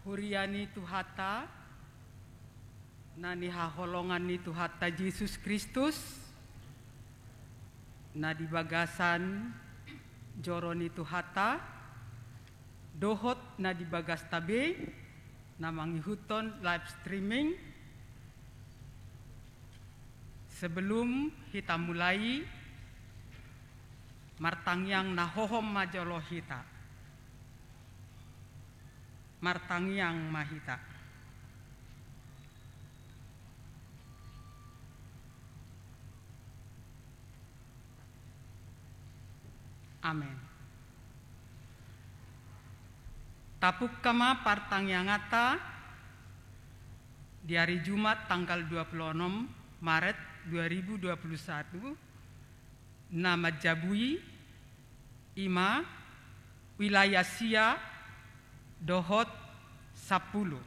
Huriani Tuhata nani haholongan ni Tuhata Yesus Kristus na di bagasan joroni Tuhata dohot na di bagas tabe na manghihuton live streaming. Sebelum kita mulai martangyang nahohom majolo hita martangyang mahita. Amin. Tapuk kama partangyang ata di hari Jumat tanggal 26 Maret 2021 nama Jabui Ima wilayah Sia dohot 10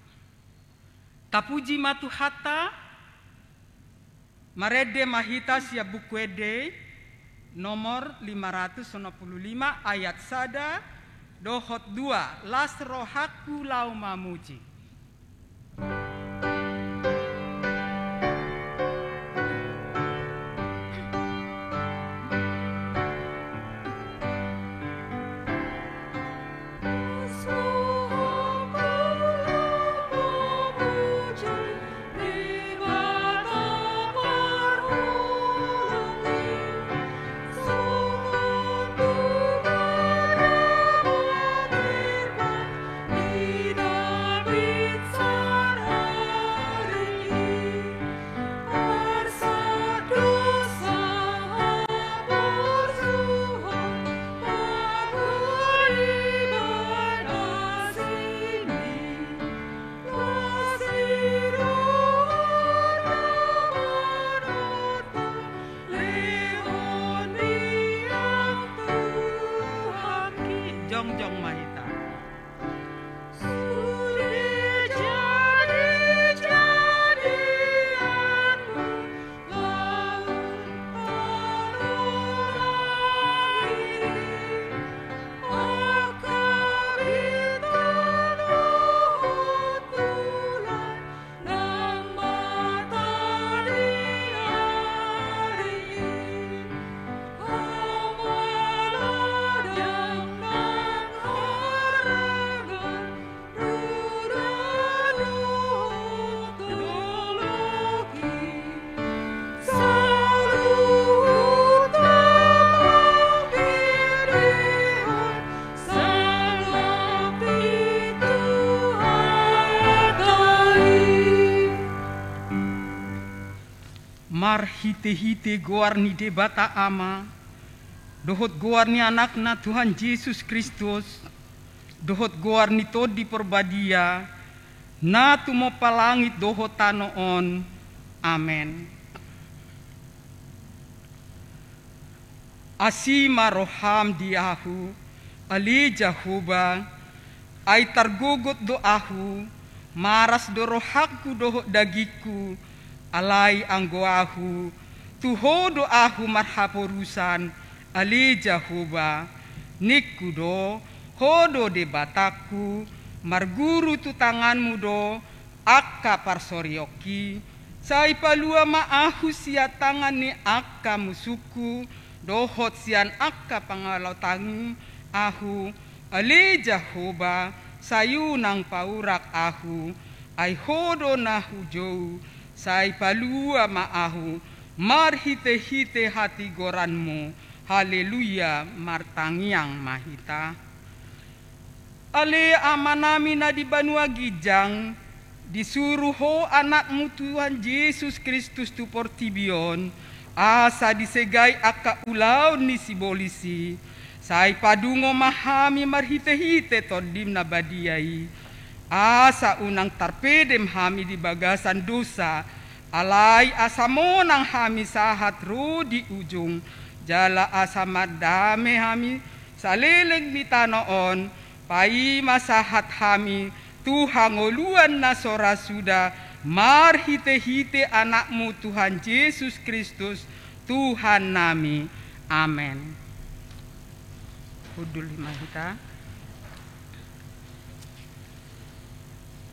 tapuji matuhata marede mahita sia bukwede nomor 595 ayat sada dohot 2 las rohaku lau mamuji. Jongjong mahita. Mar hite-hite goarni debata ama dohot goarni anakna Tuhan Yesus Kristus dohot goarni todi perbadia na tumo palangit dohot tanoon. Amen. Asima roham diahu ali Jahuba ay targugot doahu maras do rohakku dohot dagiku alai anggoahu tuho doahu marhaporusan ali Jahuba nikudo hodo debataku marguru tu tanganmu do akka parsorioki sai palua maahu sia tangan ni akka musuku dohot sian akka pangalautangu ahu ali Jahuba sayunang paurak ahu ai hodo nahu jou sai palua maahu marhite-hite hati goranmu. Haleluya martangyang mahita. Ale amanami na di Banua Gijang disuruh ho anakmu Tuhan Yesus Kristus tu portibion asa disegai aka ulau ni sibolisi sai padungo mahami marhite-hite todim na badiai asa unang tarpedem hami di bagasan dosa alai asa monang hami sahat ro di ujung jala asa madame hami saleleng di tanoon pai masahat hami Tuhan ngoluan na sora suda marhite-hite anakmu Tuhan Yesus Kristus Tuhan nami. Amen. Hudul mahita.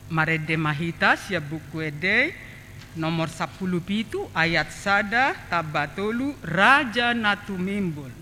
Marede mahita sia buku ede nomor 10 pitu ayat sada tabatolu raja natu mimbul.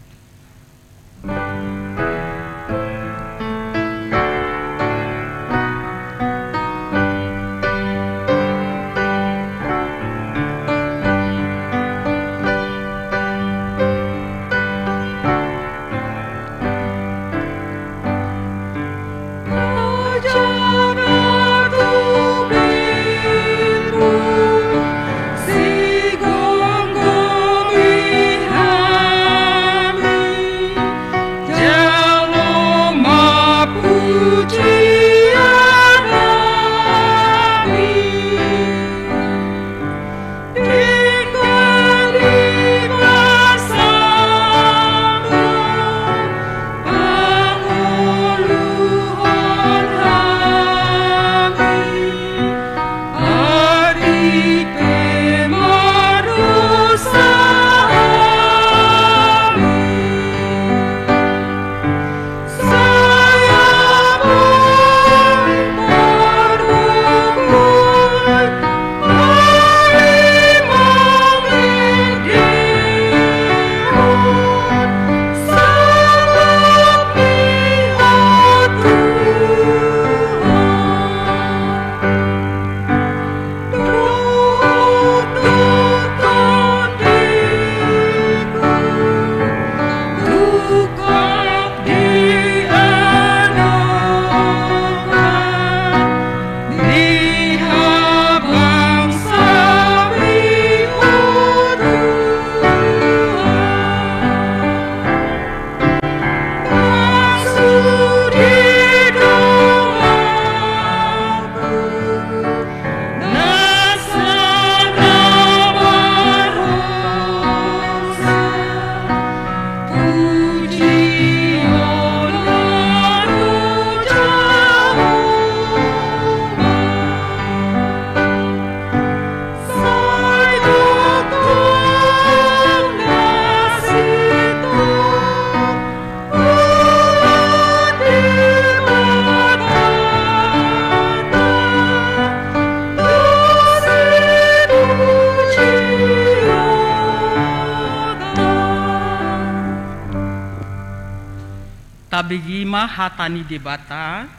Tabigima hatani debata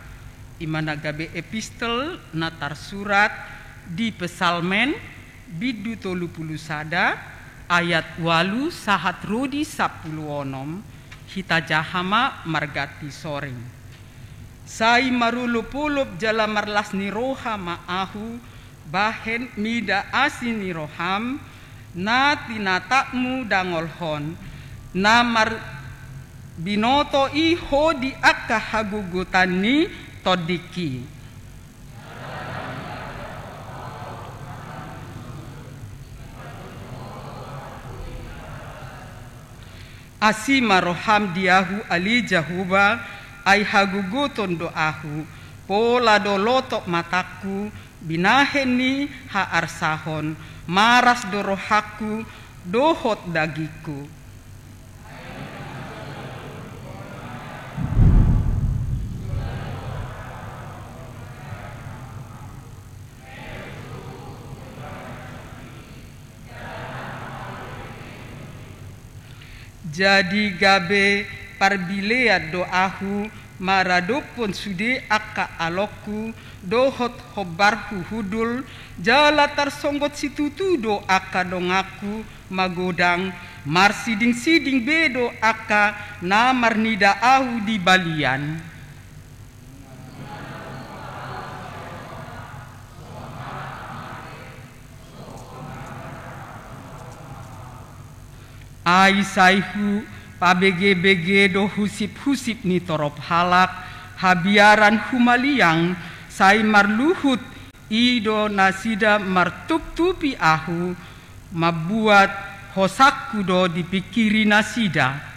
imana gabe epistel natar surat di pesalmen bidu tolu pulu sada ayat walu sahat rodi 10 hita jahama margati soreng sai marulu pulup jala marlas niroha maahu bahen mida asini roham na tinatakmu dangolhon namar binoto i hodi akka hagugutani todiki asima roham diahu ali jahuba ay haguguton doahu pola dolotok mataku binaheni ha arsahon maras dorohaku dohot dagiku. Jadi gabe parbilea doahu maradopon sude akka aloku dohot hobarhu hudul jala tarsonggot situtu do akka dongaku magodang marsiding-siding bedo akka namar nida ahu di balian. Ai saihu pabege-bege do husip-husip ni torop halak habiaran humaliang sai marluhut ido nasida martup-tupi ahu mabuat hosakku do dipikiri nasida.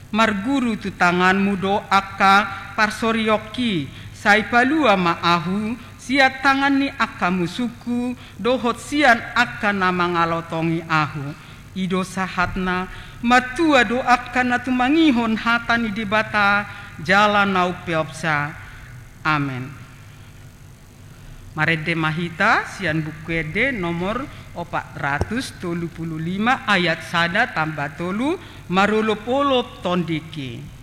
Marguru tu tanganmu do akka parsorioki sai palua maahu siat tangan ni akka musuku dohot sian akka nama ngalotongi ahu ido sahatna matua doakan atu mangihon hatani debata jalan nau peopsa. Amin. Marede mahita sian buku ede nomor 435 ayat 1 tambah 3 marulop-olop tondiki.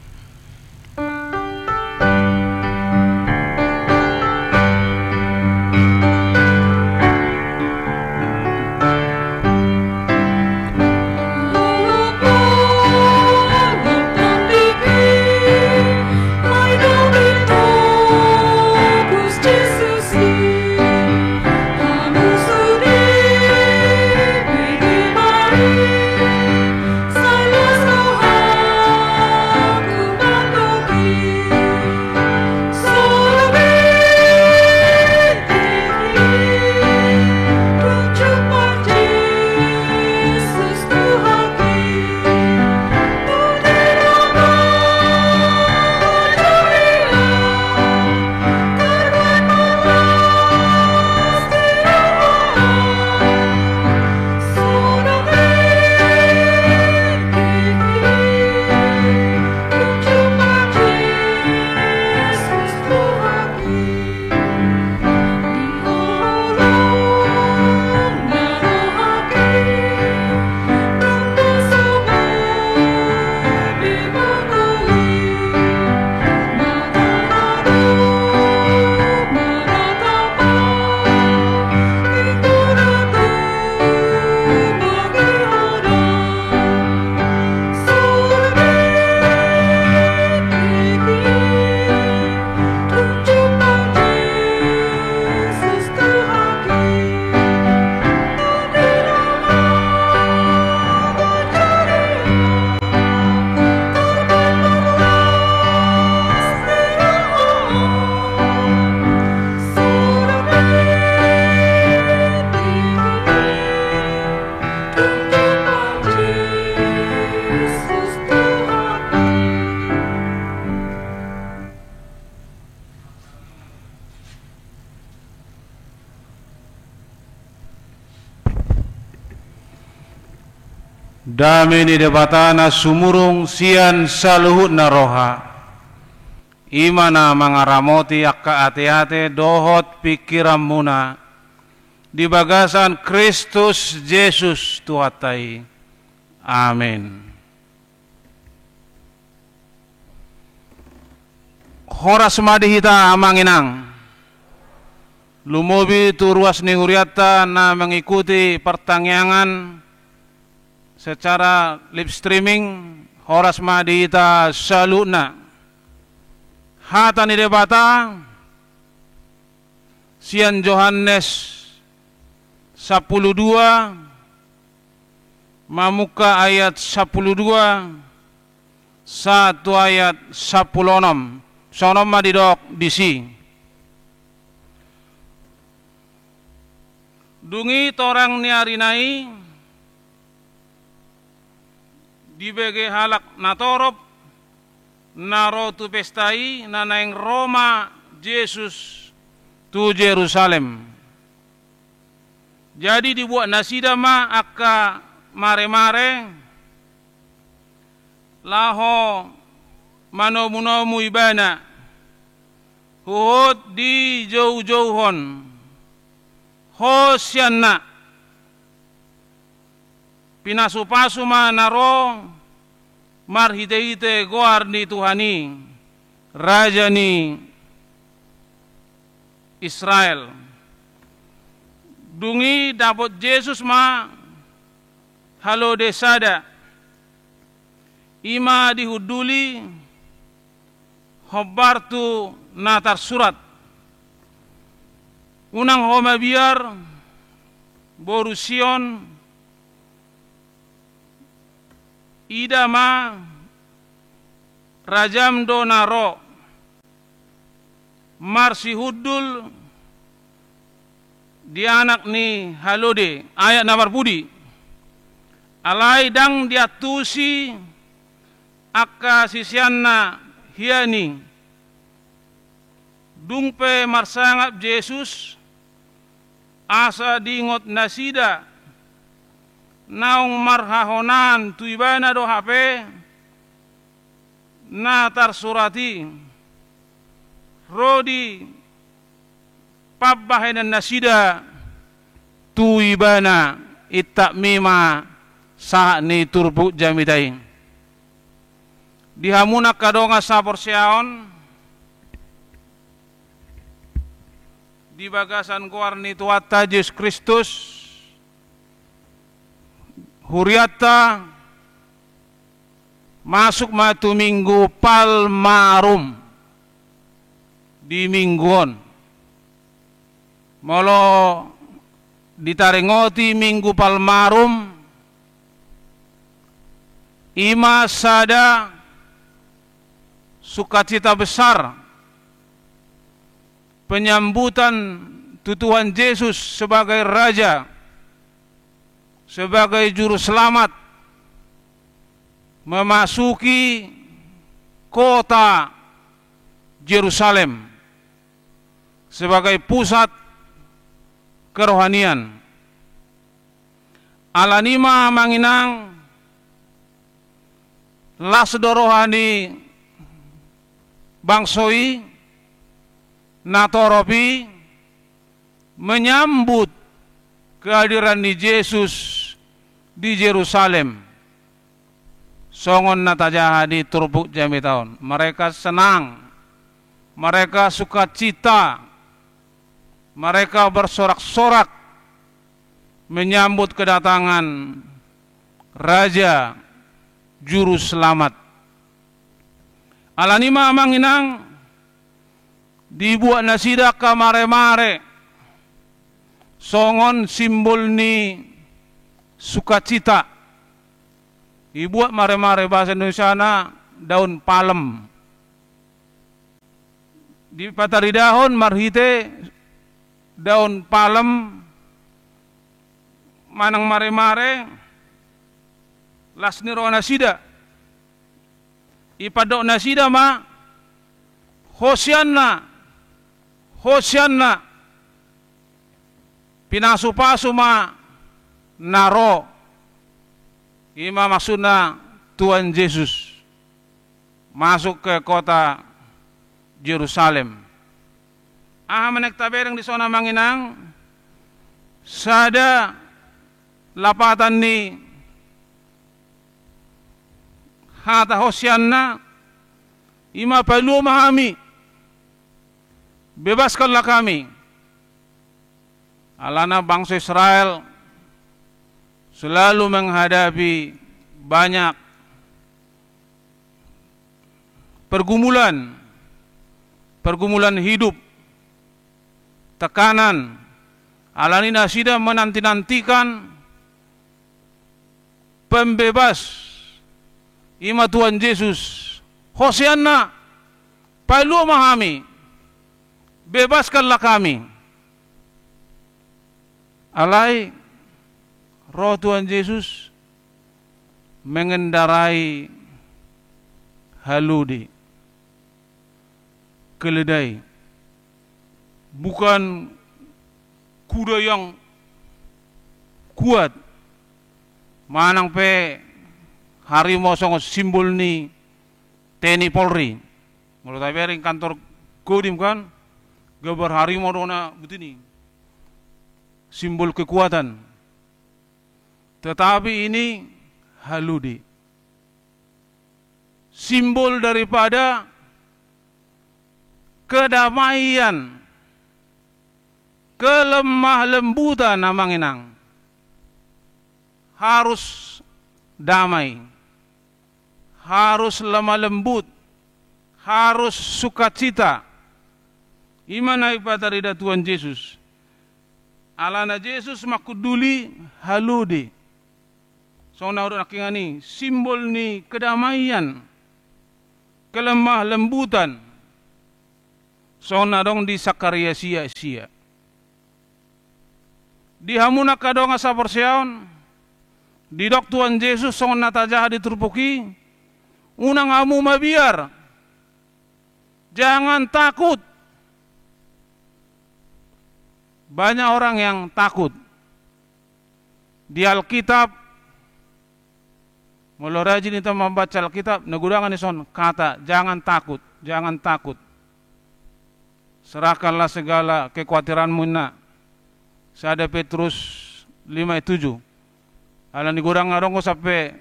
Dami ni debatana sumurung sian saluhut na roha. Imana mangaramoti akka ate-ate dohot pikiran muna. Di bagasan Kristus Yesus Tuhatai. Amin. Horas madihita amanginang. Lumobi tu ruas ni huriata na mengikuti pertanyaan secara live streaming. Horas madihita saluna. Hata ni debata sian Yohanes 12 Mamuka ayat 12 1 ayat 16 sonom madidok disi dungi torang niarinai dibege halak natorop naro tu pestai nanaing Roma Yesus tu Jerusalem. Jadi dibuat nasida ma akka mare-mare laho manomu-nomu ibana huhut di jauh-jauhon hosyanna pinasu-pasu ma naro marhite-hite goar ni Tuhani Raja ni Israel. Dungi dapat Yesus ma halo desada ima dihuduli hobartu natar surat unang homa biar borusion ida ma rajam do naro marsi hudul di anak ni halode ayat namar budi alai dang diatusi akka sisianna hiani dungpe marsangap Yesus asa dingot nasida naung marhahonan tu ibana do hape na tar surati rodi pabbahenan nasida tu ibana itak mima sa ni turbu jamitai dihamuna kadonga sapor siaon di bagasan kuarni tuata Yesus Kristus huriata masuk matu minggu palmarum di mingguon molo ditarengoti minggu palmarum ima sada sukacita besar penyambutan Tuhan Yesus sebagai Raja, sebagai Juru Selamat, memasuki kota Yerusalem sebagai pusat kerohanian. Alanima manginang lasdo rohani bangsoi natoropi menyambut kehadiran di Yesus di Yerusalem. Songon natajaha di turbuk jami tahun. Mereka senang, mereka sukacita, mereka bersorak-sorak menyambut kedatangan Raja Juru Selamat. Alanima manginang dibuat nasida kamare-mare songon simbol ni sukacita. Dibuat mare-mare bahasa Indonesia na daun palem. Di patari daun marhite daun palem manang mare-mare lasni roh nasida. Ipadok nasida ma Hosianna, Hosianna, pinasu-pasu ma naro, ima maksudna Tuhan Yesus masuk ke kota Yerusalem. Menek tabereng di sana manginang, sada lapatan ni hata Hosianna, ima perlu memahami. Bebaskanlah kami. Alana bangsa Israel selalu menghadapi banyak pergumulan hidup, tekanan. Alani nasida menanti-nantikan pembebas ima Tuhan Yesus. Hosianna, perlu memahami. Bebaskanlah kami. Alai roh Tuhan Yesus mengendarai haludi, keledai, bukan kuda yang kuat. Manang pe harimau songo simbol ni TNI Polri. Mulut tabering kantor Kodim kan, gambar harimau dona begini, simbol kekuatan. Tetapi ini haludi, simbol daripada kedamaian, kelemah lembutan namanginang. Harus damai, harus lemah lembut, harus sukacita. Imana ipatarida Tuhan Yesus. Alana Yesus makuduli haludi. So naurut nakingani simbol ni kedamaian, kelemah lembutan. So nadong di Sakaria sia-sia. Di hamuna kadong asa persiaon. Di dok Tuhan Yesus songon natajaha diturupuki. Unang amu mabiar. Jangan takut. Banyak orang yang takut. Di Alkitab Mula rajin kita membaca Alkitab, nagudangan ison kata, jangan takut, jangan takut. Serahkanlah segala kekhawatiranmu na. Sada Petrus 5:7. Alan digurang ngarong ko sampai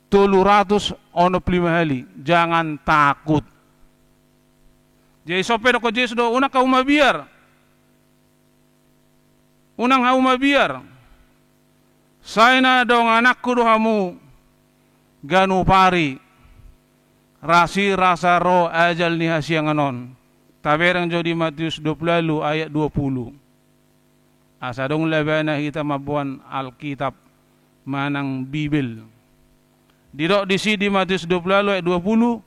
300 hali. Jangan takut. Jadi sope ko Yesus do una ka umabiar. Unang ha umabiar. Sayna dong anakku do hamu ganu pari. Rasi rasa ro ajal ni hasiang anon. Taberang jodi Matius 20 ayat 20. Asa dong labana kita mabuan Alkitab manang Bibil. Didok di sini Matius 20 ayat 20.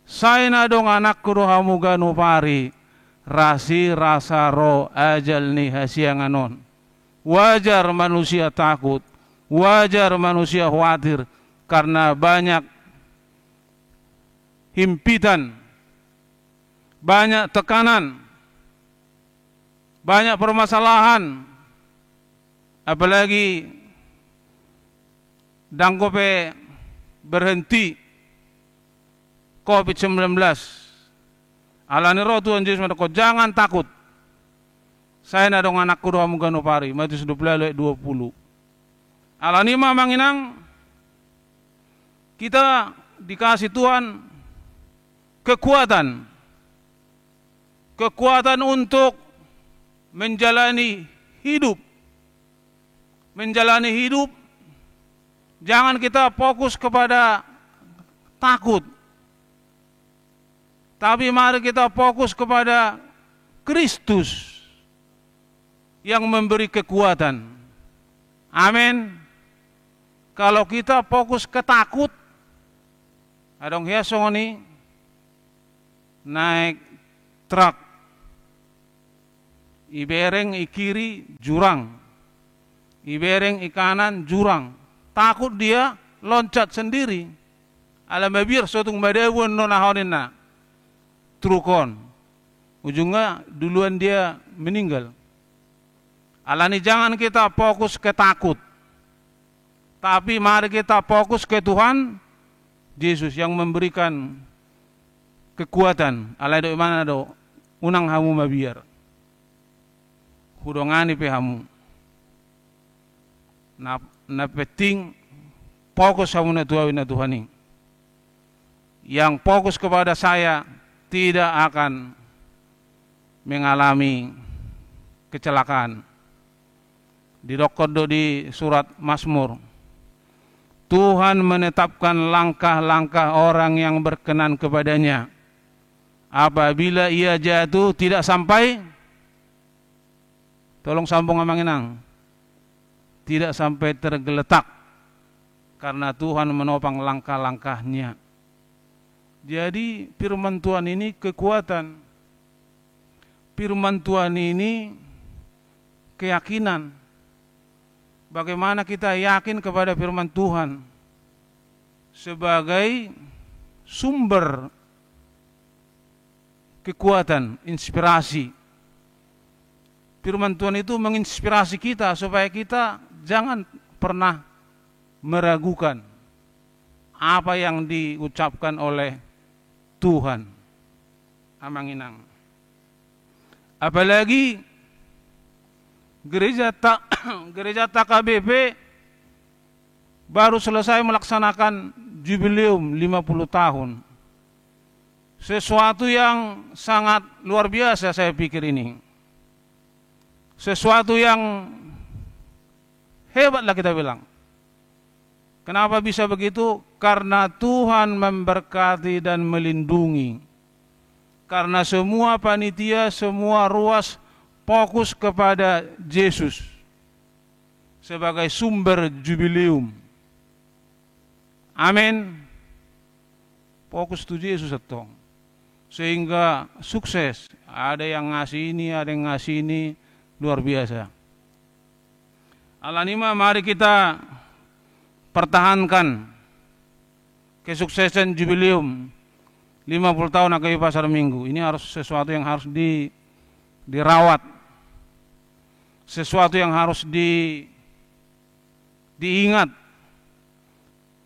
Sayna dong anakku do hamu ganu pari. Rasi rasa ro ajal ni hasiang anon. Wajar manusia takut, wajar manusia khawatir karena banyak himpitan, banyak tekanan, banyak permasalahan, apalagi danggope berhenti COVID-19. Alani roh Tuhan Yesus mengatakan jangan takut. Saya nadong anakku doa mugano pari. Matius 20 ayat 20. Alani manginang kita dikasih Tuhan kekuatan. Kekuatan untuk menjalani hidup. Menjalani hidup. Jangan kita fokus kepada takut. Tapi mari kita fokus kepada Kristus yang memberi kekuatan. Amin. Kalau kita fokus ke takut, adong hiasong ini naik truk, ibereng ikiri jurang, ibereng ikanan jurang, takut dia loncat sendiri. Alam babir sotung badewon nonahonin na trukon, ujungnya duluan dia meninggal. Alani jangan kita fokus ke takut, tapi mari kita fokus ke Tuhan Yesus yang memberikan kekuatan. Alai do mana do unang hamu mabiar, hudongani pe hamu. Na penting fokus hamu na Tuhan. Yang fokus kepada saya tidak akan mengalami kecelakaan. Didokodo di surat Mazmur. Tuhan menetapkan langkah-langkah orang yang berkenan kepadanya. Apabila ia jatuh tidak sampai, tolong sambung amanginang, tidak sampai tergeletak, karena Tuhan menopang langkah-langkahnya. Jadi firman Tuhan ini kekuatan. Firman Tuhan ini keyakinan. Bagaimana kita yakin kepada firman Tuhan sebagai sumber kekuatan, inspirasi. Firman Tuhan itu menginspirasi kita supaya kita jangan pernah meragukan apa yang diucapkan oleh Tuhan. Amanginang. Apalagi gereja TKBP baru selesai melaksanakan jubileum 50 tahun. Sesuatu yang sangat luar biasa saya pikir ini. Sesuatu yang hebatlah kita bilang. Kenapa bisa begitu? Karena Tuhan memberkati dan melindungi. Karena semua panitia, semua ruas fokus kepada Yesus sebagai sumber jubileum. Amin. Fokus to Yesus atau sehingga sukses. Ada yang ngasih ini, ada yang ngasih ini, luar biasa. Alanima, mari kita pertahankan kesuksesan jubileum 50 tahun AKBP Pasar Minggu. Ini harus sesuatu yang harus dirawat. Sesuatu yang harus diingat.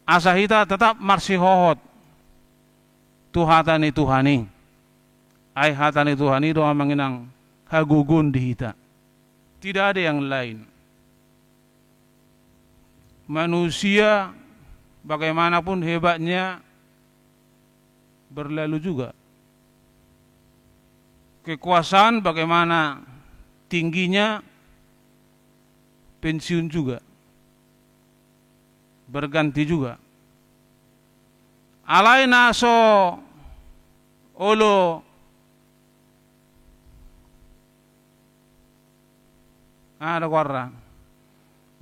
asa hita tetap marsihohot tuhatani Tuhani ai hatani Tuhani doa manginang hagugun di hita, tidak ada yang lain. Manusia bagaimanapun hebatnya berlalu juga, kekuasaan bagaimana tingginya pensiun juga, berganti juga. Alai naso olo ada warna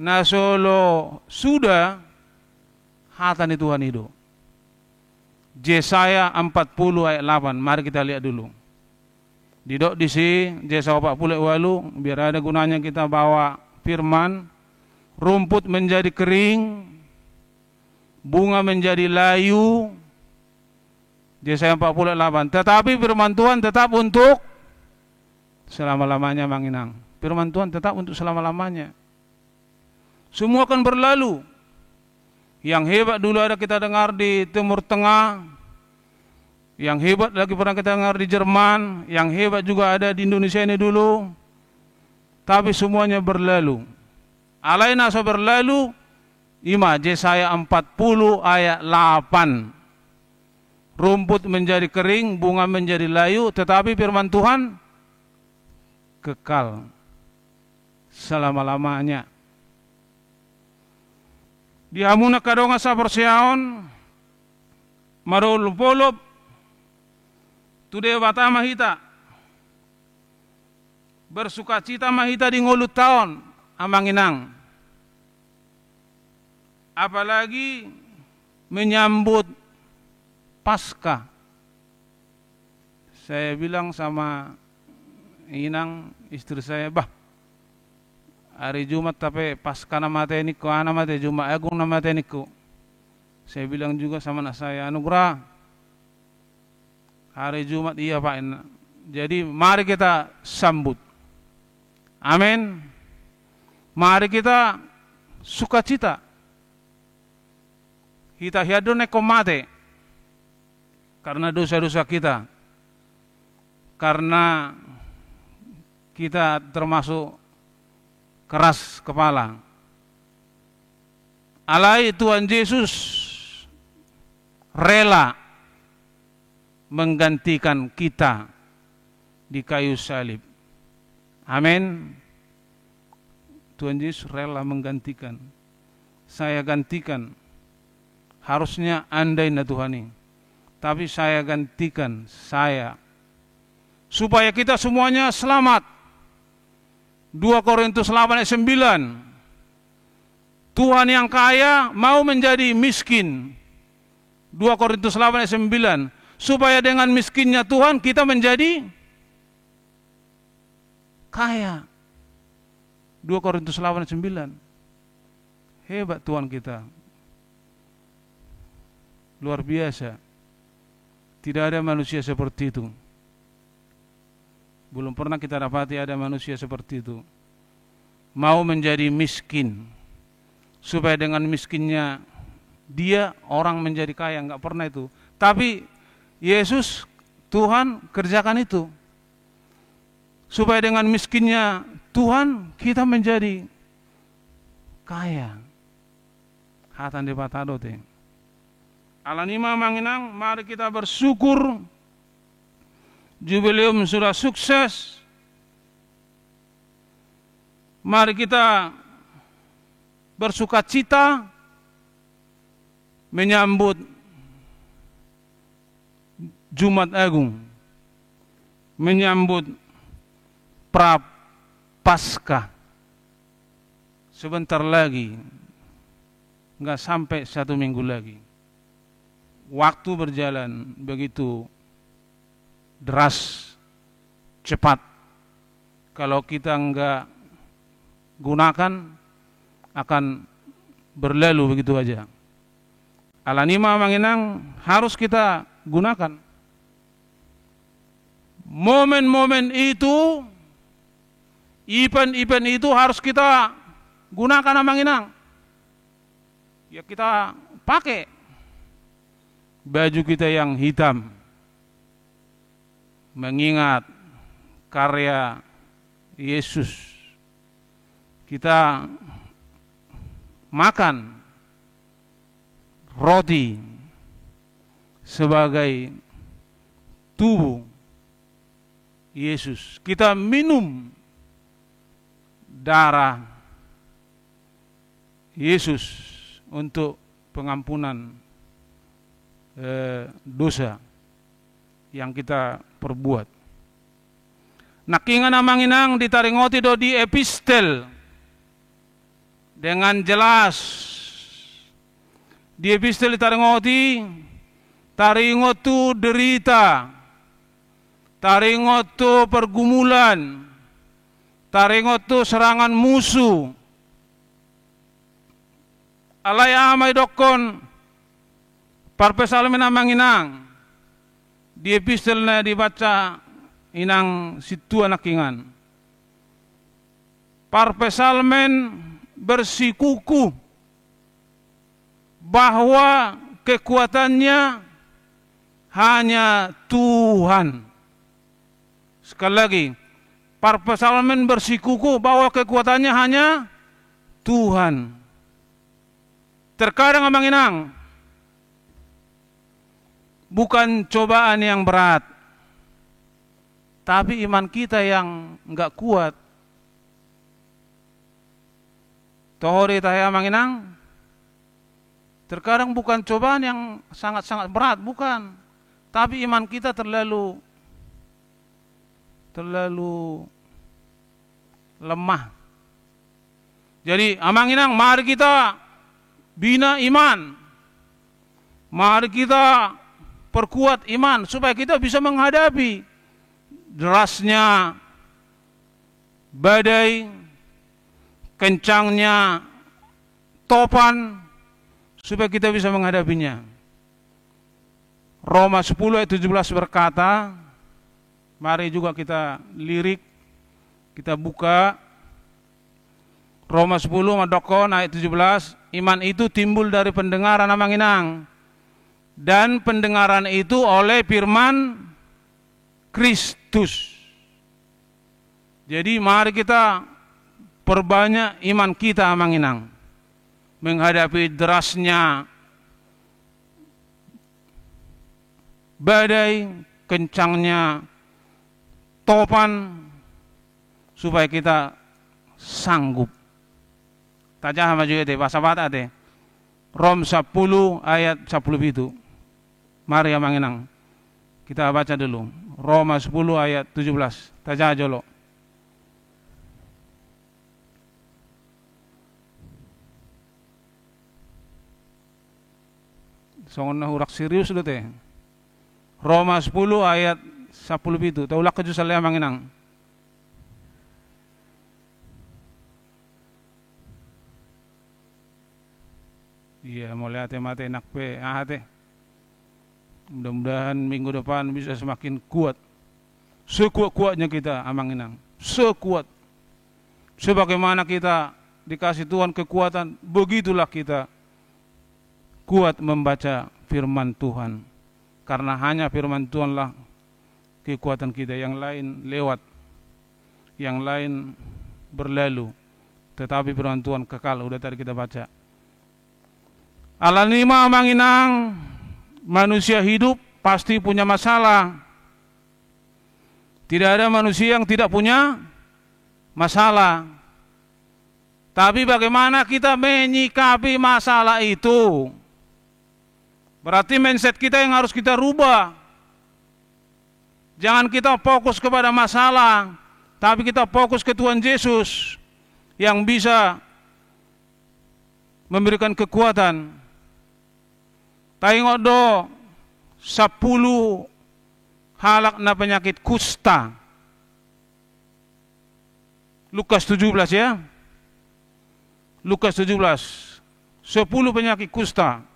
nasolo sudah hatani Tuhan itu. Yesaya 40 ayat 8. Mari kita lihat dulu. Didok di sini Yesaya 40 ayat 8, biar ada gunanya kita bawa firman. Rumput menjadi kering, bunga menjadi layu. Yesaya 40 ayat 8. Tetapi firman Tuhan tetap untuk selama-lamanya, manginang. Firman Tuhan tetap untuk selama-lamanya. Semua akan berlalu. Yang hebat dulu ada kita dengar di Timur Tengah, yang hebat lagi pernah kita dengar di Jerman, yang hebat juga ada di Indonesia ini dulu. Tapi semuanya berlalu. Alaina so berlalu. Ima Yesaya 40 ayat 8. Rumput menjadi kering, bunga menjadi layu, tetapi firman Tuhan kekal selama-lamanya. Di hamuna kadonga sa persiaon marul polop tude bata mahita bersukacita mahita di ngolut tahun amanginang, apalagi menyambut Paskah. Saya bilang sama inang istri saya, bah hari Jumat tapi Paskah nama teknikku, nama teh Jumat Agung nama teknikku. Saya bilang juga sama anak saya, Anugrah hari Jumat iya Pak. Jadi mari kita sambut. Amin. Mari kita sukacita. Kita hiadone komate karena dosa-dosa kita. Karena kita termasuk keras kepala. Alai Tuhan Yesus rela menggantikan kita di kayu salib. Amin. Tuhan Yesus rela menggantikan. Saya gantikan. Harusnya andai na Tuhani. Tapi saya gantikan saya. Supaya kita semuanya selamat. 2 Korintus 8 ayat 9. Tuhan yang kaya mau menjadi miskin. 2 Korintus 8 ayat 9. Supaya dengan miskinnya Tuhan kita menjadi kaya. 2 Korintus 8 ayat 9. Hebat Tuhan kita. Luar biasa. Tidak ada manusia seperti itu. Belum pernah kita dapati ada manusia seperti itu. Mau menjadi miskin. Supaya dengan miskinnya dia orang menjadi kaya. Enggak pernah itu. Tapi Yesus Tuhan kerjakan itu. Supaya dengan miskinnya Tuhan kita menjadi kaya. Hatan de batado te. Alanima manginang, mari kita bersyukur. Jubileum sudah sukses. Mari kita bersukacita menyambut Jumat Agung, menyambut Prapaskah. Sebentar lagi, enggak sampai 1 minggu lagi. Waktu berjalan begitu deras, cepat. Kalau kita enggak gunakan, akan berlalu begitu aja. Alanima manginang harus kita gunakan. Momen-momen itu, event-event itu harus kita gunakan manginang. Ya kita pakai baju kita yang hitam, mengingat karya Yesus. Kita makan roti sebagai tubuh Yesus. Kita minum darah Yesus untuk pengampunan dosa yang kita perbuat. Nakingan amanginang ditaringoti do di epistel dengan jelas. Di epistel ditaringoti, taringotu derita, taringotu pergumulan, taringotu serangan musuh. Alay amay dokon parpesalmen amanginang. Di epistel na dibaca inang situ nakingan. Parpesalmen bersikuku bahwa kekuatannya hanya Tuhan. Sekali lagi, parpesalmen bersikuku bahwa kekuatannya hanya Tuhan. Terkadang amanginang, bukan cobaan yang berat, tapi iman kita yang enggak kuat. Tohori tahaya manginang, terkadang bukan cobaan yang sangat-sangat berat, bukan. Tapi iman kita terlalu lemah. Jadi amanginang, mari kita bina iman. Mari kita perkuat iman supaya kita bisa menghadapi derasnya badai, kencangnya topan, supaya kita bisa menghadapinya. Roma 10 ayat 17 berkata, mari juga kita lirik, kita buka Roma 10 madokon ayat 17, iman itu timbul dari pendengaran amanginang, dan pendengaran itu oleh firman Kristus. Jadi mari kita perbanyak iman kita amanginang, menghadapi derasnya badai, kencangnya topan, supaya kita sanggup. Tajah maju ete pasabat ate. Rom 10 ayat 10 itu. Mari amanginang. Kita baca dulu. Roma 10 ayat 17. Tajah jolo. Songon hurak serius dulu teh. Roma 10 ayat 10 itu. Taulak keju saleh amanginang. Iya, mulai mate nakpe ahate. Mudah-mudahan minggu depan bisa semakin kuat. Sekuat-kuatnya kita amanginang. Sekuat. Sebagaimana kita dikasih Tuhan kekuatan, begitulah kita kuat membaca firman Tuhan. Karena hanya firman Tuhanlah kekuatan kita. Yang lain lewat, yang lain berlalu, tetapi firman Tuhan kekal. Udah tadi kita baca. Alanima amanginang, manusia hidup pasti punya masalah. Tidak ada manusia yang tidak punya masalah. Tapi bagaimana kita menyikapi masalah itu? Berarti mindset kita yang harus kita rubah. Jangan kita fokus kepada masalah, tapi kita fokus ke Tuhan Yesus yang bisa memberikan kekuatan. Tengok do 10 halak na penyakit kusta. Lukas 17 ya. Lukas 17. 10 penyakit kusta.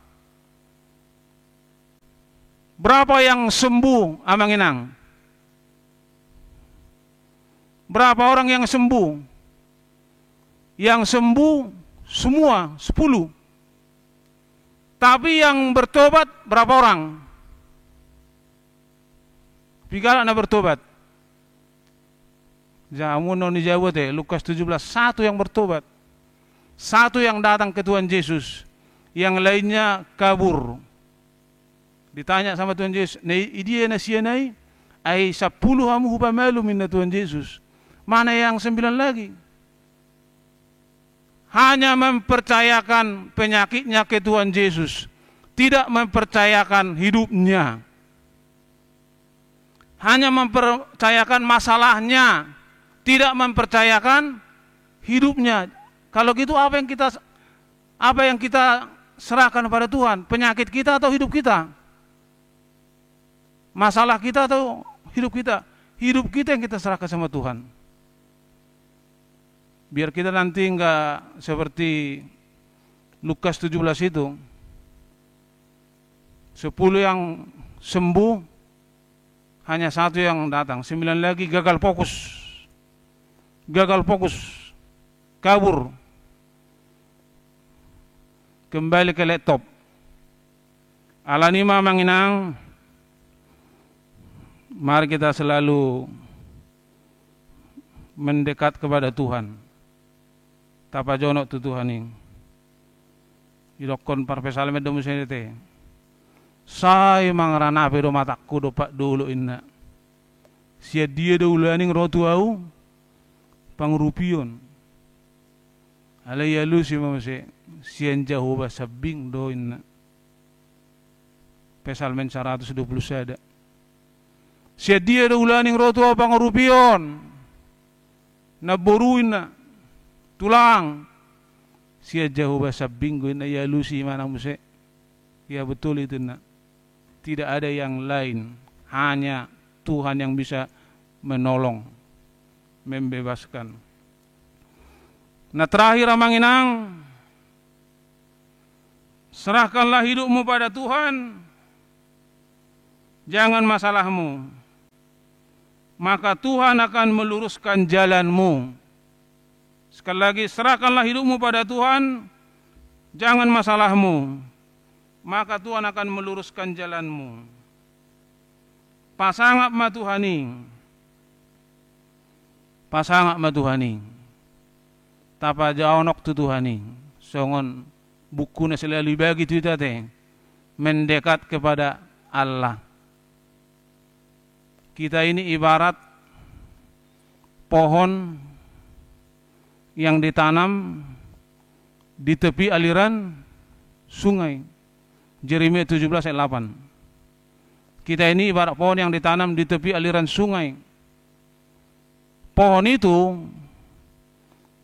Berapa yang sembuh amanginang? Berapa orang yang sembuh? Yang sembuh semua 10. Tapi yang bertobat berapa orang? Pigala na bertobat. Jamu noni Jawa teh, Lukas 17, satu yang bertobat. Satu yang datang ke Tuhan Yesus. Yang lainnya kabur. Ditanya sama Tuhan Yesus, dia na siya nai? Ay 10 hamu hupamalu minna Tuhan Yesus. Mana yang 9 lagi? Hanya mempercayakan penyakitnya ke Tuhan Yesus. Tidak mempercayakan hidupnya. Hanya mempercayakan masalahnya. Tidak mempercayakan hidupnya. Kalau gitu apa yang kita serahkan pada Tuhan? Penyakit kita atau hidup kita? Masalah kita atau hidup kita? Hidup kita yang kita serahkan sama Tuhan. Biar kita nanti enggak seperti Lukas 17 itu. 10 yang sembuh, hanya 1 yang datang. 9 lagi gagal fokus. Gagal fokus. Kabur. Kembali ke laptop. Alanima manginang. Mari kita selalu mendekat kepada Tuhan. Tapa jonok tu Tuhan ini. Idokon parpesal medom senete. Sai mangrana pedo mataku do pak dulu inna. Sia dia do ulaning rotu au pangrupion. Alaya lu si mamase sian Jehovah sabing do inna. Pesal men 120 sada. Sia dia do ulaning rotu au pangrupion. Naboruin na tulang. Sia Jehovah sabing go inna ya lu si mana muse. Ya betul itu nak. Tidak ada yang lain, hanya Tuhan yang bisa menolong, membebaskan. Nah terakhir amanginang, serahkanlah hidupmu pada Tuhan, jangan masalahmu, maka Tuhan akan meluruskan jalanmu. Sekali lagi, serahkanlah hidupmu pada Tuhan, jangan masalahmu, maka Tuhan akan meluruskan jalanmu. Pasangap ma Tuhani. Pasangap ma Tuhani. Tapa jaonok tu Tuhani. Songon buku na selalu bagi tu tate. Mendekat kepada Allah. Kita ini ibarat pohon yang ditanam di tepi aliran sungai. Yeremia 17 ayat 8. Kita ini ibarat pohon yang ditanam di tepi aliran sungai. Pohon itu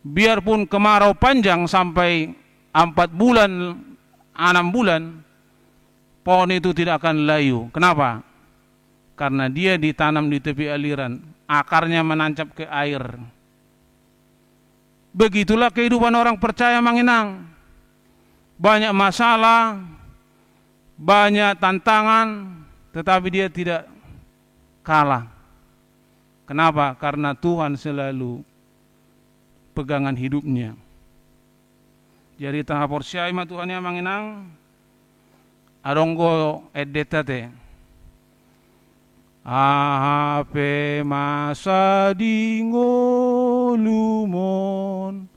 biarpun kemarau panjang sampai 4 bulan, 6 bulan, pohon itu tidak akan layu. Kenapa? Karena dia ditanam di tepi aliran, akarnya menancap ke air. Begitulah kehidupan orang percaya manginang. Banyak masalah, banyak tantangan, tetapi dia tidak kalah. Kenapa? Karena Tuhan selalu pegangan hidupnya. Jadi tahap porsiai ma Tuhan yang manginang adonggo edetate. Ape masa dingo lumon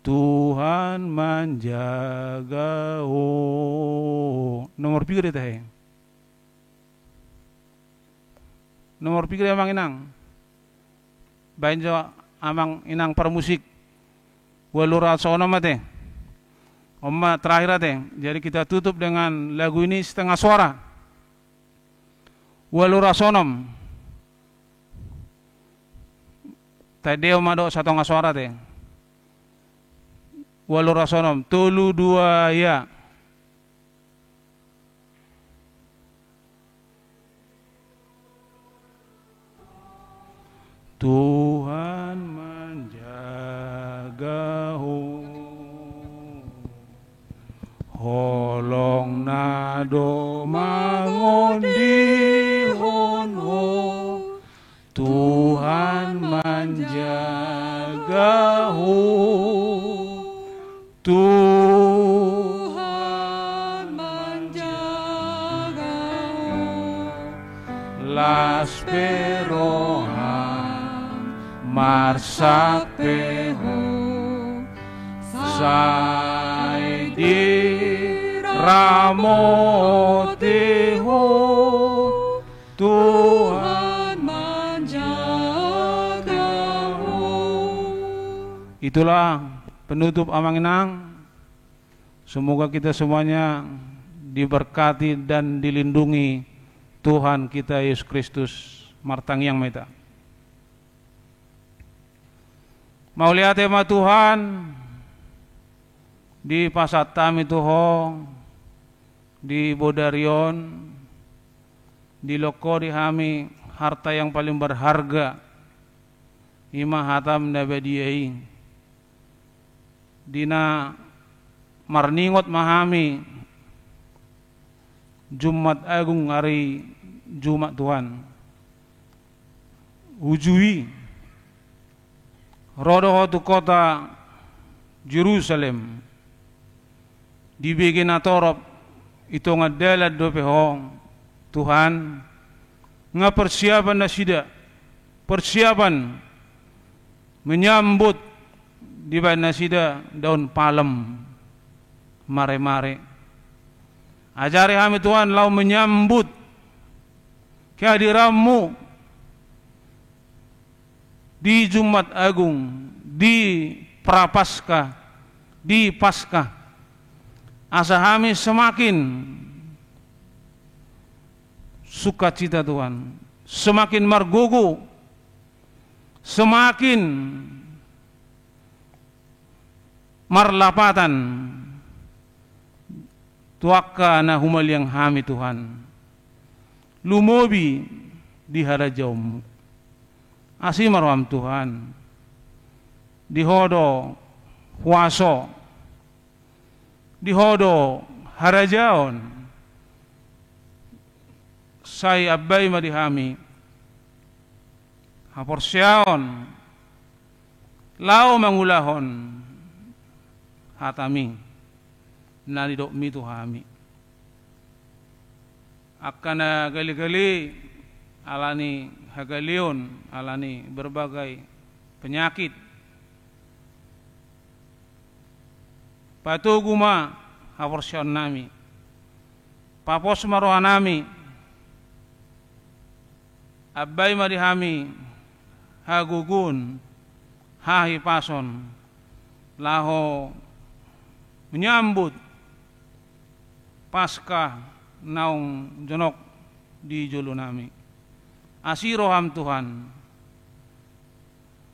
Tuhan menjaga nomor 3 deh teh. Nomor 3 amang inang. Bain jo amang inang permusik. Walura sono mate. Omma terakhir teh. Jadi kita tutup dengan lagu ini setengah suara. Walura sonom. Tadeo mado setengah suara teh. Walura sonom tulu 2 ya. Tuhan menjaga holong nado mangondi honho. Tuhan menjaga Tuhan las perohan marsakteho sai di ramoteho Tuhan menjagamu. Itulah penutup Amanginang. Semoga kita semuanya diberkati dan dilindungi Tuhan kita Yesus Kristus Martang Yang Meta. Mau lihat tema Tuhan di pasat tami tuho di Bodarion di loko di hami harta yang paling berharga ima hatam nabadiyai dina marningot mahami Jumat Agung hari Jumat Tuhan ujui rodoh tu kota Jerusalem dibikin atorop itu ngadalat dopehong Tuhan nga persiapan na sida persiapan menyambut di bawah sida daun palem mare-mare ajari kami Tuhan lau menyambut kehadiranmu di Jumat Agung di Prapaskah di Paskah asa kami semakin sukacita Tuhan, semakin margogo, semakin marlapatan tuaka na humaliang hami Tuhan lumobi di harajawmu asimarwam Tuhan dihodo huaso dihodo harajaon saya abai madihami haporsyaon lau mangulahon hatami nalidok mi tuhami akana gali-gali alani hagalion alani berbagai penyakit patuguma haporsyaon nami papos marohanami abai madihami hagugun hahi pason laho menyambut Paskah naung jonok di jolunami asiroham Tuhan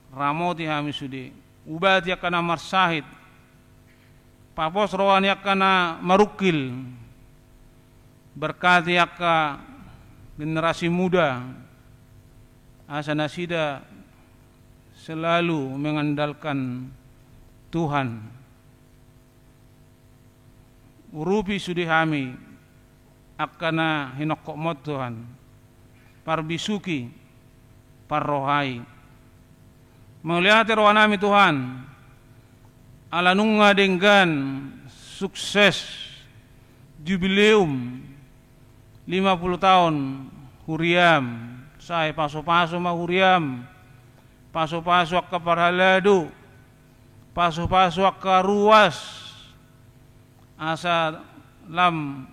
ramoti hami sudi ubati akana marsahid papos rohani akana marukil berkati akka generasi muda asana sida selalu mengandalkan Tuhan urupi sudi hami akana hinokok mot Tuhan parbisuki parrohai melihat rohanami Tuhan ala nunga dengan sukses jubileum 50 tahun huriam saya paso-paso mahuriam paso-paso akka parhaladu paso-paso akka ruas asa lam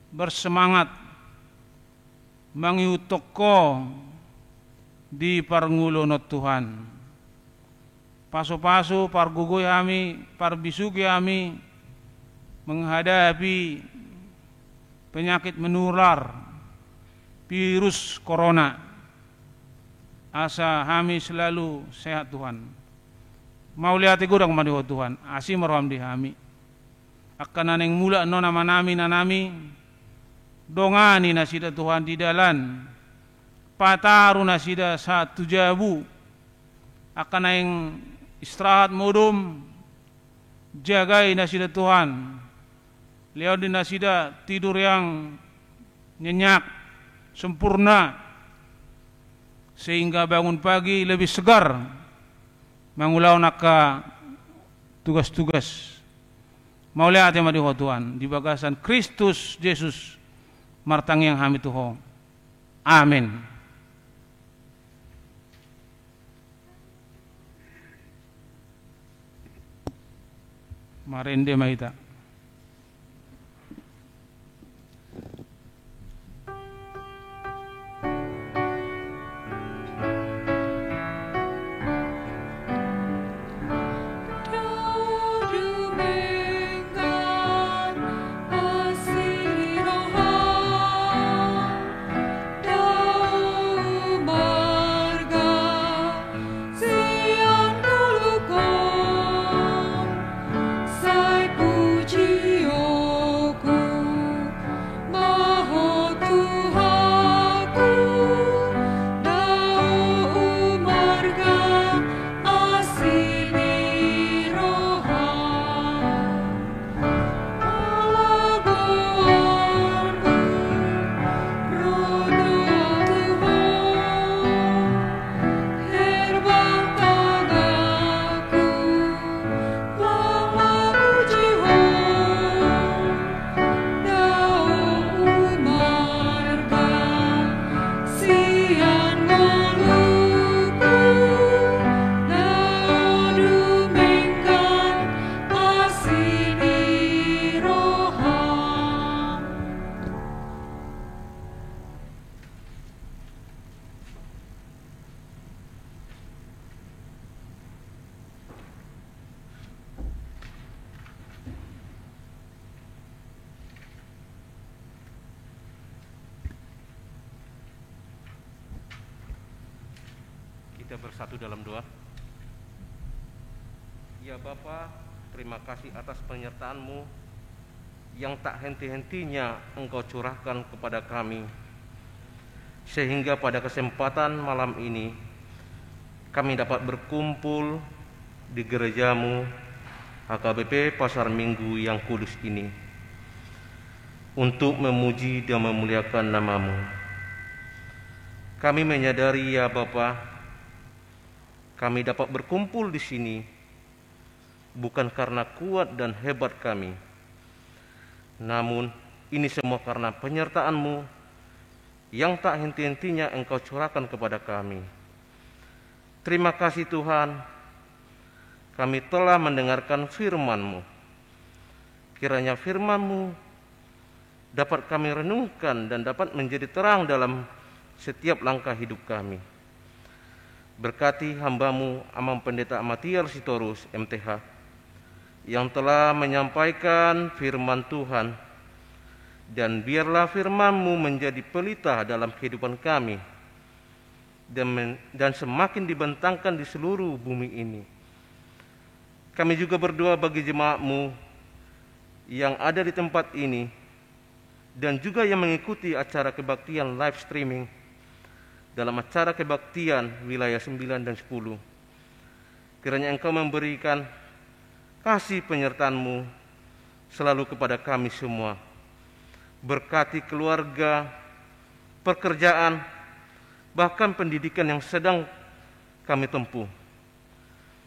bersemangat mangiutoko di parngulunot Tuhan paso-paso pargugoy kami parbisugi kami menghadapi penyakit menular virus corona asa kami selalu sehat Tuhan mau lihat gurang madiho Tuhan asi marwam di kami akan aneng mula no nama nami nanami dongani nasida Tuhan di dalan pataru nasida saat tujabu akan aneng istirahat modum jagai nasida Tuhan liau di nasida tidur yang nyenyak sempurna sehingga bangun pagi lebih segar mangulau naka tugas-tugas mau lihat yang madiho Tuhan di bagasan Kristus Yesus martang yang hami tuho Amin. Marinde maita. Kita bersatu dalam doa. Ya Bapa, terima kasih atas penyertaan-Mu yang tak henti-hentinya Engkau curahkan kepada kami, sehingga pada kesempatan malam ini kami dapat berkumpul di gereja-Mu HKBP Pasar Minggu yang kudus ini untuk memuji dan memuliakan nama-Mu. Kami menyadari ya Bapa, kami dapat berkumpul di sini bukan karena kuat dan hebat kami, namun ini semua karena penyertaan-Mu yang tak henti-hentinya Engkau curahkan kepada kami. Terima kasih Tuhan, kami telah mendengarkan firman-Mu. Kiranya firman-Mu dapat kami renungkan dan dapat menjadi terang dalam setiap langkah hidup kami. Berkati hamba-Mu Amang Pendeta Matiar Sitorus MTH yang telah menyampaikan firman Tuhan, dan biarlah firman-Mu menjadi pelita dalam kehidupan kami dan semakin dibentangkan di seluruh bumi ini. Kami juga berdoa bagi jemaat-Mu yang ada di tempat ini dan juga yang mengikuti acara kebaktian live streaming dalam acara kebaktian wilayah 9 dan 10. Kiranya Engkau memberikan kasih penyertaan-Mu selalu kepada kami semua. Berkati keluarga, pekerjaan, bahkan pendidikan yang sedang kami tempuh.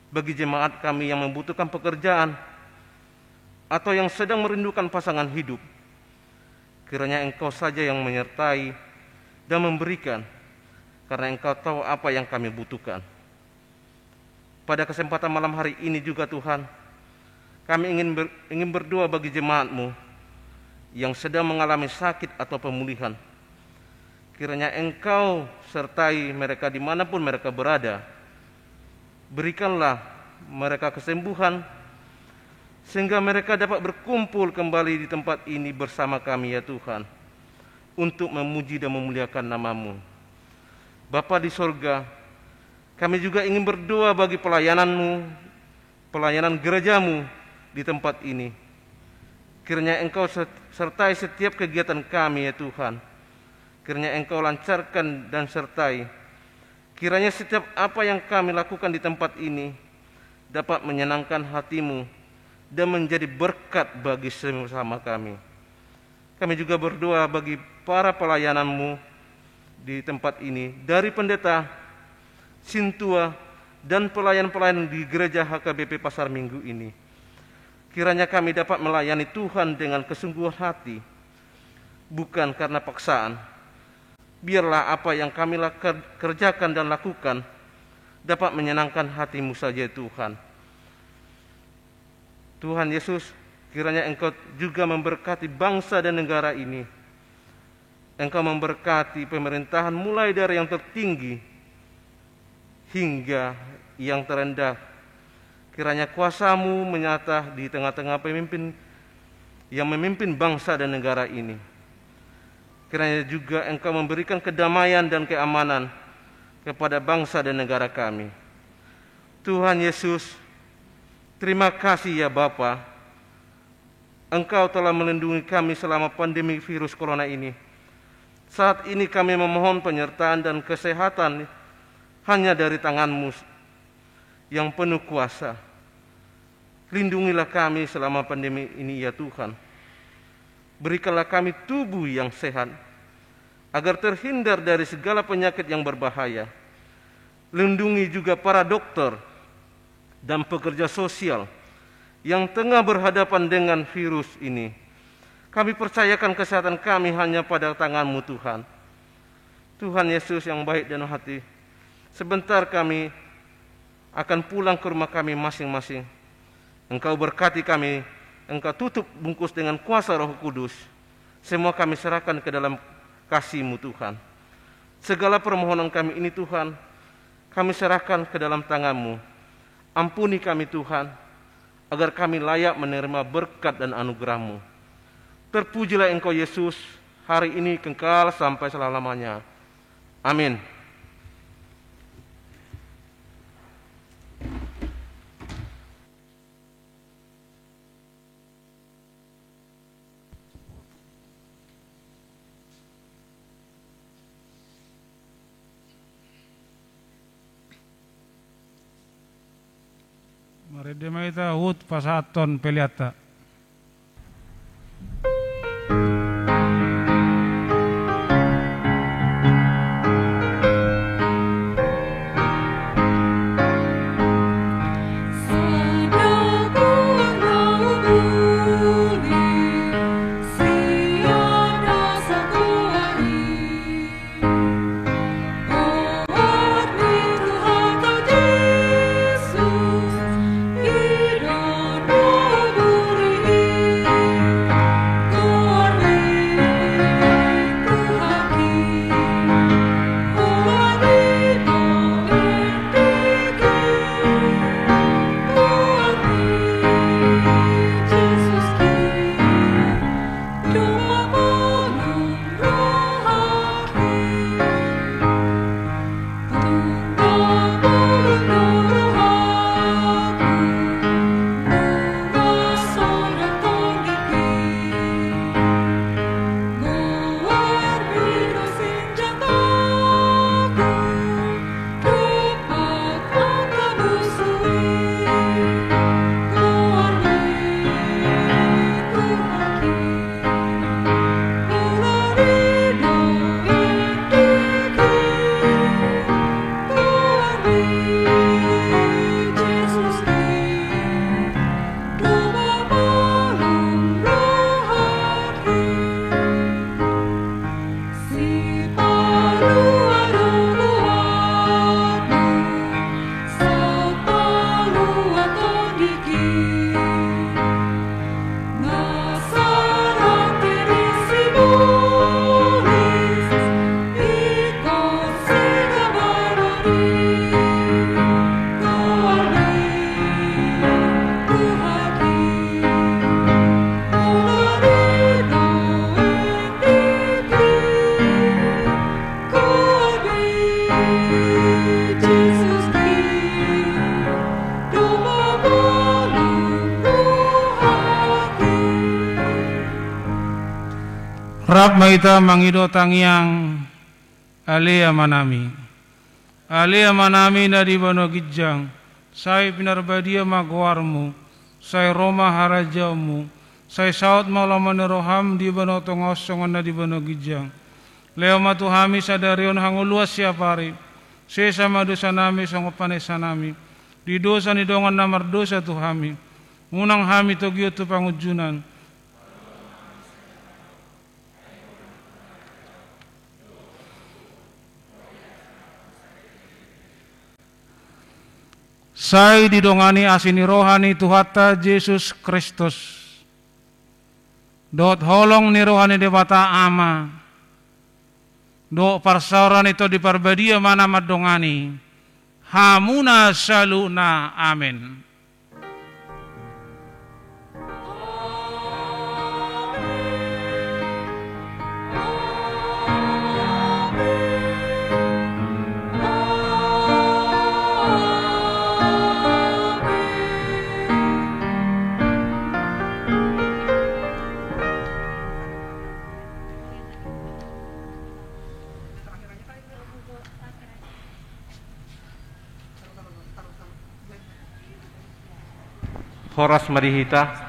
Bagi jemaat kami yang membutuhkan pekerjaan atau yang sedang merindukan pasangan hidup, kiranya Engkau saja yang menyertai dan memberikan, karena Engkau tahu apa yang kami butuhkan. Pada kesempatan malam hari ini juga Tuhan, kami ingin berdoa bagi jemaat-Mu yang sedang mengalami sakit atau pemulihan. Kiranya Engkau sertai mereka dimanapun mereka berada. Berikanlah mereka kesembuhan, sehingga mereka dapat berkumpul kembali di tempat ini bersama kami ya Tuhan, untuk memuji dan memuliakan nama-Mu. Bapa di sorga, kami juga ingin berdoa bagi pelayanan-Mu, pelayanan gereja-Mu di tempat ini. Kiranya Engkau sertai setiap kegiatan kami ya Tuhan. Kiranya Engkau lancarkan dan sertai. Kiranya setiap apa yang kami lakukan di tempat ini dapat menyenangkan hati-Mu dan menjadi berkat bagi sesama kami. Kami juga berdoa bagi para pelayanan-Mu di tempat ini, dari pendeta, sintua, dan pelayan-pelayan di gereja HKBP Pasar Minggu ini. Kiranya kami dapat melayani Tuhan dengan kesungguhan hati, bukan karena paksaan, biarlah apa yang kami kerjakan dan lakukan dapat menyenangkan hati-Mu saja Tuhan. Tuhan Yesus, kiranya Engkau juga memberkati bangsa dan negara ini. Engkau memberkati pemerintahan mulai dari yang tertinggi hingga yang terendah. Kiranya kuasa-Mu menyata di tengah-tengah pemimpin yang memimpin bangsa dan negara ini. Kiranya juga Engkau memberikan kedamaian dan keamanan kepada bangsa dan negara kami. Tuhan Yesus, terima kasih ya Bapa. Engkau telah melindungi kami selama pandemi virus corona ini. Saat ini kami memohon penyertaan dan kesehatan hanya dari tangan-Mu yang penuh kuasa. Lindungilah kami selama pandemi ini ya Tuhan. Berikanlah kami tubuh yang sehat, agar terhindar dari segala penyakit yang berbahaya. Lindungi juga para dokter dan pekerja sosial yang tengah berhadapan dengan virus ini. Kami percayakan kesehatan kami hanya pada tangan-Mu Tuhan. Tuhan Yesus yang baik dan hati, sebentar kami akan pulang ke rumah kami masing-masing. Engkau berkati kami, Engkau tutup bungkus dengan kuasa Roh Kudus. Semua kami serahkan ke dalam kasih-Mu Tuhan. Segala permohonan kami ini Tuhan, kami serahkan ke dalam tangan-Mu. Ampuni kami Tuhan, agar kami layak menerima berkat dan anugerah-Mu. Terpujilah Engkau Yesus, hari ini kekal sampai selama-lamanya. Amin. Mari demaita hut pasaton peliata. Rab maita mangido tangiang alea manami. Alea manami na di bano gijang. Say pinarbadia magwarmu. Say Roma harajamu. Say saut maulaman roham di bano tongosongan na di bano gijang. Leo matuhami sadarion hanguluas siapari. Sesa madosa nami sangopanesa nami. Di dosa ni dongan namar dosa tuhami. Unang hami togyo tu pangujunan. Sai didongani asini rohani Tuhata Yesus Kristus. Dot holong ni rohani debata ama. Do parsaoran itu diparbadia mana madongani. Hamuna saluna amin. Horas Marihita.